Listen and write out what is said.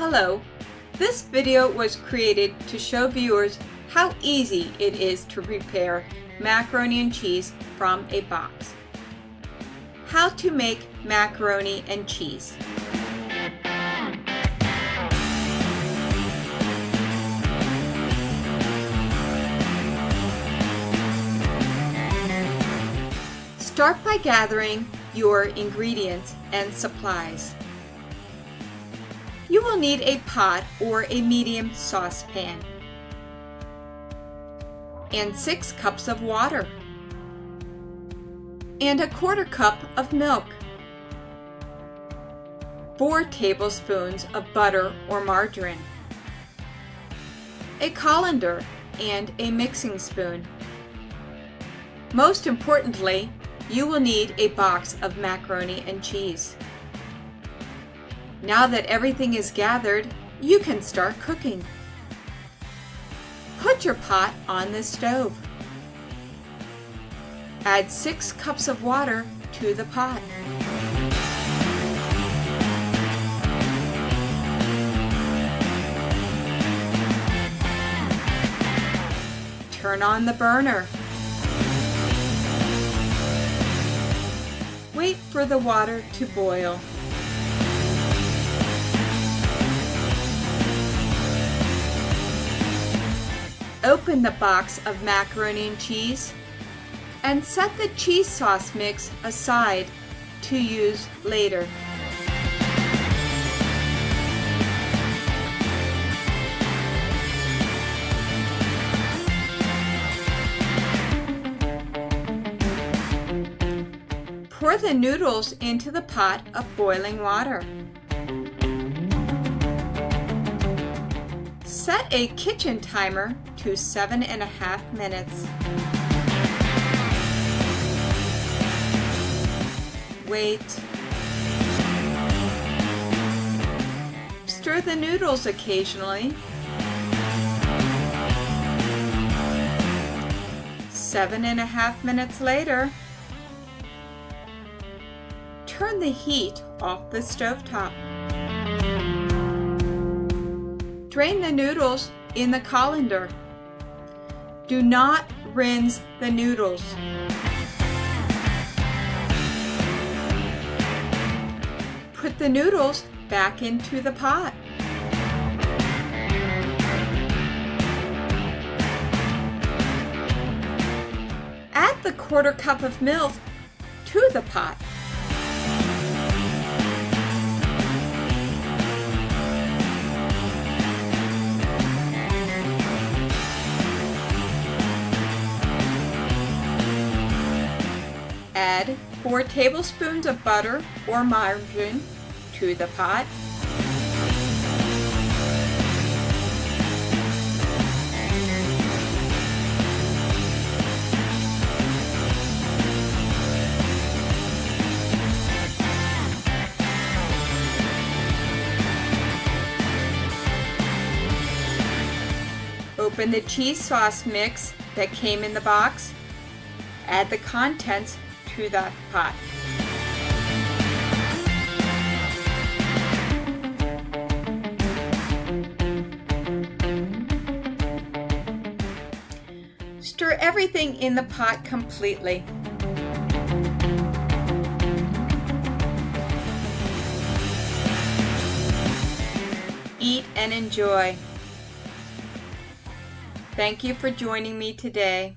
Hello, this video was created to show viewers how easy it is to prepare macaroni and cheese from a box. How to make macaroni and cheese. Start by gathering your ingredients and supplies. You will need a pot or a medium saucepan and 6 cups of water and 1/4 cup of milk, 4 tablespoons of butter or margarine, a colander and a mixing spoon. Most importantly, you will need a box of macaroni and cheese. Now that everything is gathered, you can start cooking. Put your pot on the stove. Add 6 cups of water to the pot. Turn on the burner. Wait for the water to boil. Open the box of macaroni and cheese and set the cheese sauce mix aside to use later. Pour the noodles into the pot of boiling water. Set a kitchen timer to 7.5 minutes. Wait. Stir the noodles occasionally. 7.5 minutes later, turn the heat off the stovetop. Drain the noodles in the colander. Do not rinse the noodles. Put the noodles back into the pot. Add the 1/4 cup of milk to the pot. Add 4 tablespoons of butter or margarine to the pot. Open the cheese sauce mix that came in the box. Add the contents to the pot. Stir everything in the pot completely. Eat and enjoy. Thank you for joining me today.